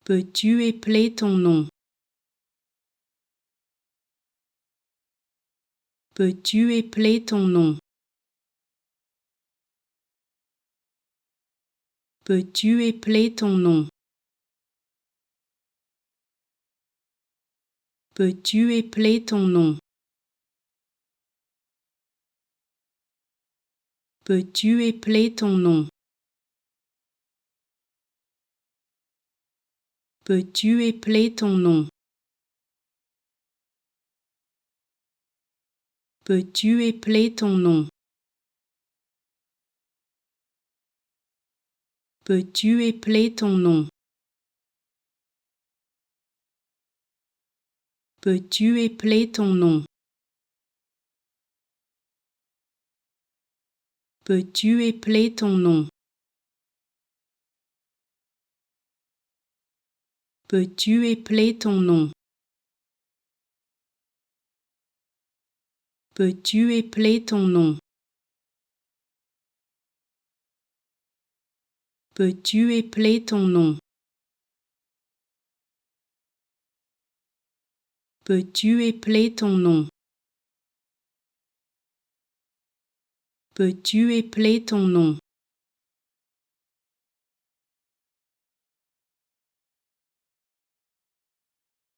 Peux-tu épeler ton nom? Peux-tu épeler ton nom? Peux-tu épeler ton nom? Peux-tu épeler ton nom? Peux-tu épeler ton nom? Peux-tu épeler ton nom? Peux-tu épeler ton nom? Peux-tu épeler ton nom? Peux-tu épeler ton nom? Peux-tu épeler ton nom? Peux-tu épeler ton nom? Peux-tu épeler ton nom? Peux-tu épeler ton nom? Peux-tu épeler ton nom? Peux-tu épeler ton nom?